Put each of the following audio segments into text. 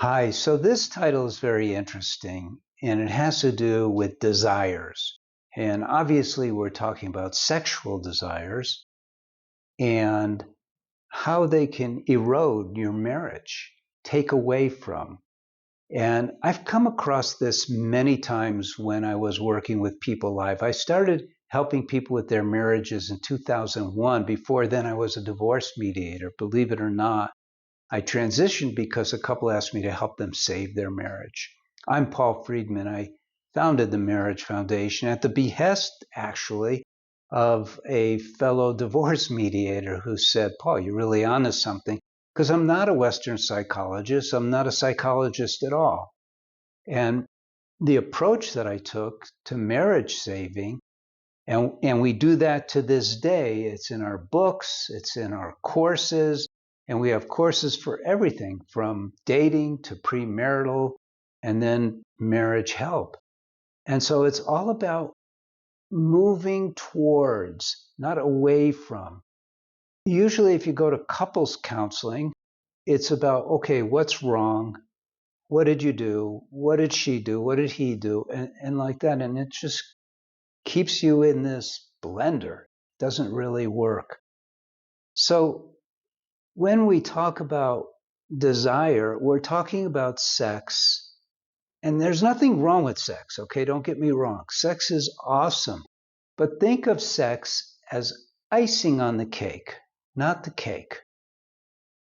Hi, so this title is very interesting and it has to do with desires. And obviously, we're talking about sexual desires and how they can erode your marriage, take away from. And I've come across this many times when I was working with people live. I started helping people with their marriages in 2001. Before then, I was a divorce mediator, believe it or not. I transitioned because a couple asked me to help them save their marriage. I'm Paul Friedman. I founded the Marriage Foundation at the behest, actually, of a fellow divorce mediator who said, Paul, you're really onto something, because I'm not a Western psychologist. I'm not a psychologist at all. And the approach that I took to marriage saving, and we do that to this day. It's in our books, it's in our courses, and we have courses for everything from dating to premarital and then marriage help. And so it's all about moving towards, not away from. Usually, if you go to couples counseling, it's about, okay, what's wrong? What did you do? What did she do? What did he do? And like that. And it just keeps you in this blender. It doesn't really work. So when we talk about desire, we're talking about sex. And there's nothing wrong with sex, okay? Don't get me wrong. Sex is awesome. But think of sex as icing on the cake, not the cake.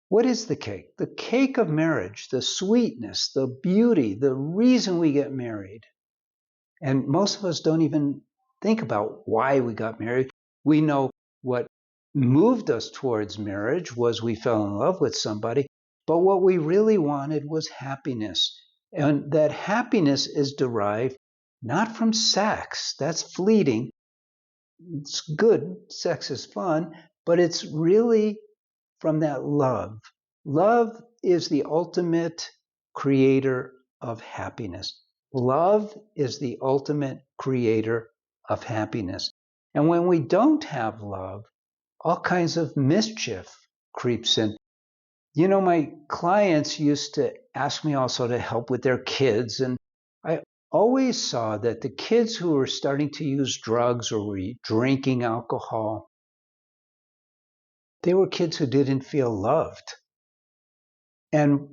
What is the cake? The cake of marriage, the sweetness, the beauty, the reason we get married. And most of us don't even think about why we got married. We know what moved us towards marriage was we fell in love with somebody, but what we really wanted was happiness. And that happiness is derived not from sex, that's fleeting. It's good, sex is fun, but it's really from that love. Love is the ultimate creator of happiness. Love is the ultimate creator of happiness. And when we don't have love, all kinds of mischief creeps in. You know, my clients used to ask me also to help with their kids. And I always saw that the kids who were starting to use drugs or were drinking alcohol, they were kids who didn't feel loved. And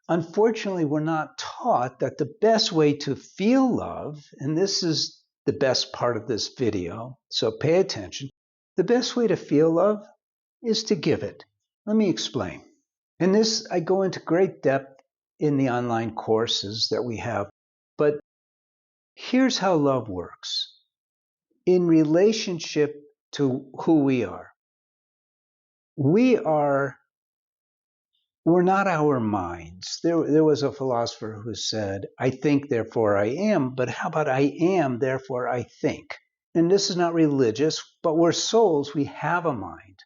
unfortunately, we're not taught that the best way to feel love, and this is the best part of this video, so pay attention. The best way to feel love is to give it. Let me explain. And this, I go into great depth in the online courses that we have. But here's how love works in relationship to who we are. We're not our minds. There was a philosopher who said, I think, therefore I am, but how about I am, therefore I think? And this is not religious, but we're souls, we have a mind.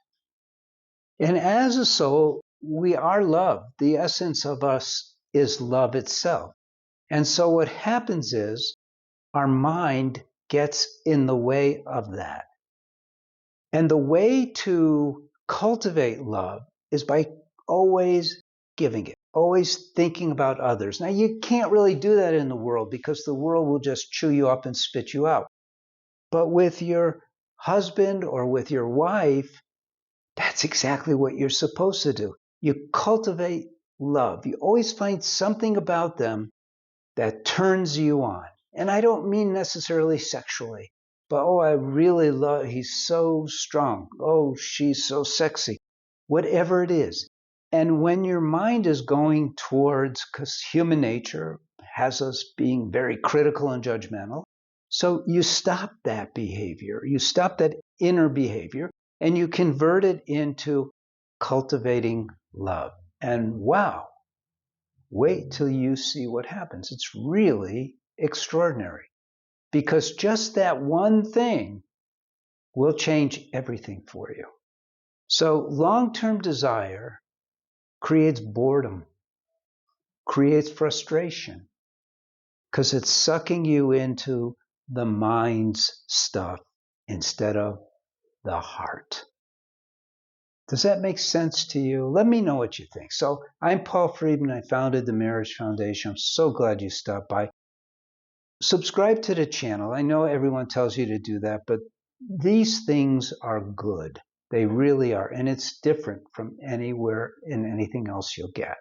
And as a soul, we are love. The essence of us is love itself. And so what happens is our mind gets in the way of that. And the way to cultivate love is by always giving it, always thinking about others. Now, you can't really do that in the world because the world will just chew you up and spit you out. But with your husband or with your wife, that's exactly what you're supposed to do. You cultivate love. You always find something about them that turns you on. And I don't mean necessarily sexually, but oh, I really love, he's so strong. Oh, she's so sexy. Whatever it is. And when your mind is going towards, because human nature has us being very critical and judgmental, so you stop that behavior, you stop that inner behavior, and you convert it into cultivating love. And wow, wait till you see what happens. It's really extraordinary because just that one thing will change everything for you. So long-term desire creates boredom, creates frustration because it's sucking you into the mind's stuff instead of the heart. Does that make sense to you? Let me know what you think. So I'm Paul Friedman. I founded the Marriage Foundation. I'm so glad you stopped by. Subscribe to the channel. I know everyone tells you to do that, but these things are good. They really are. And it's different from anywhere in anything else you'll get.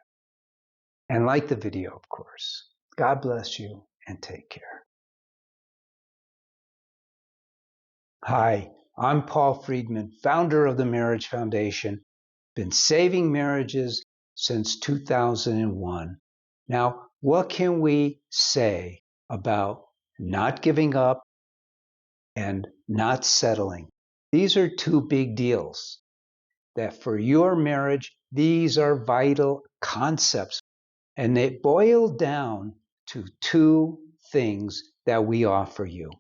And like the video, of course. God bless you and take care. Hi, I'm Paul Friedman, founder of the Marriage Foundation. Been saving marriages since 2001. Now, what can we say about not giving up and not settling? These are two big deals that for your marriage, these are vital concepts. And they boil down to two things that we offer you.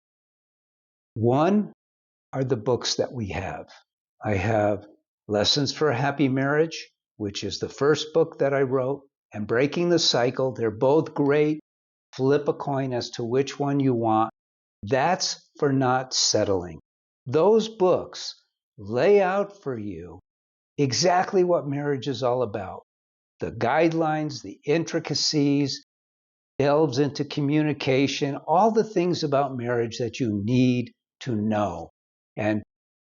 One are the books that we have. I have Lessons for a Happy Marriage, which is the first book that I wrote, and Breaking the Cycle. They're both great. Flip a coin as to which one you want. That's for not settling. Those books lay out for you exactly what marriage is all about. The guidelines, the intricacies, delves into communication, all the things about marriage that you need to know. And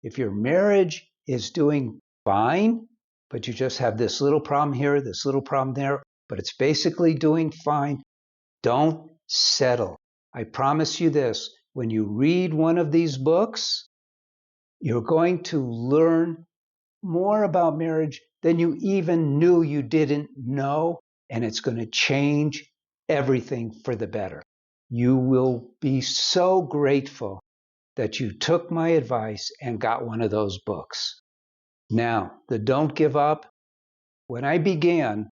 if your marriage is doing fine, but you just have this little problem here, this little problem there, but it's basically doing fine, don't settle. I promise you this, when you read one of these books, you're going to learn more about marriage than you even knew you didn't know, and it's going to change everything for the better. You will be so grateful that you took my advice and got one of those books. Now, the Don't Give Up, when I began,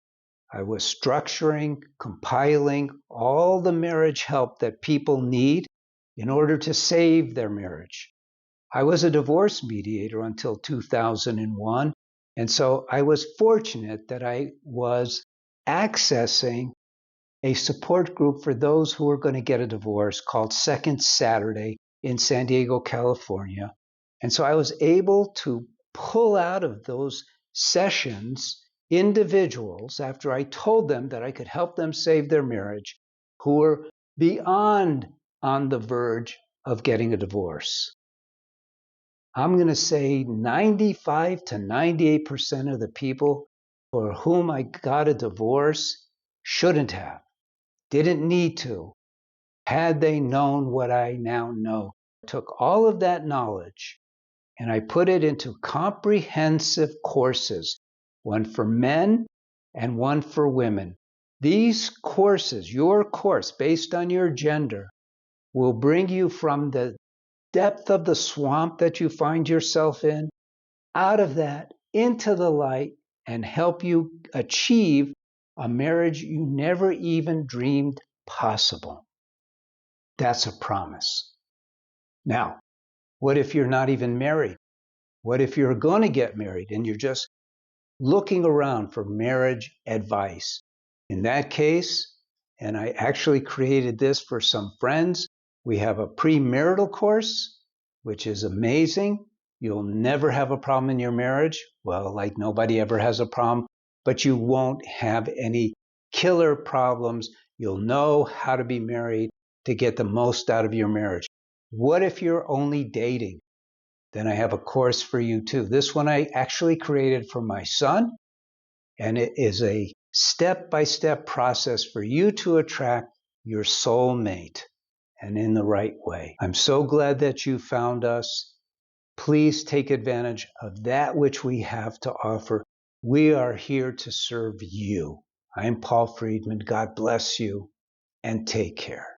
I was structuring, compiling all the marriage help that people need in order to save their marriage. I was a divorce mediator until 2001, and so I was fortunate that I was accessing a support group for those who were going to get a divorce called Second Saturday in San Diego, California. And so I was able to pull out of those sessions individuals after I told them that I could help them save their marriage who were beyond on the verge of getting a divorce. I'm going to say 95 to 98% of the people for whom I got a divorce shouldn't have, didn't need to, had they known what I now know. I took all of that knowledge and I put it into comprehensive courses, one for men and one for women. These courses, your course based on your gender, will bring you from the depth of the swamp that you find yourself in, out of that, into the light, and help you achieve a marriage you never even dreamed possible. That's a promise. Now, what if you're not even married? What if you're going to get married and you're just looking around for marriage advice? In that case, and I actually created this for some friends, we have a premarital course, which is amazing. You'll never have a problem in your marriage. Well, like nobody ever has a problem, but you won't have any killer problems. You'll know how to be married to get the most out of your marriage. What if you're only dating? Then I have a course for you too. This one I actually created for my son, and it is a step-by-step process for you to attract your soulmate, and in the right way. I'm so glad that you found us. Please take advantage of that which we have to offer. We are here to serve you. I'm Paul Friedman. God bless you and take care.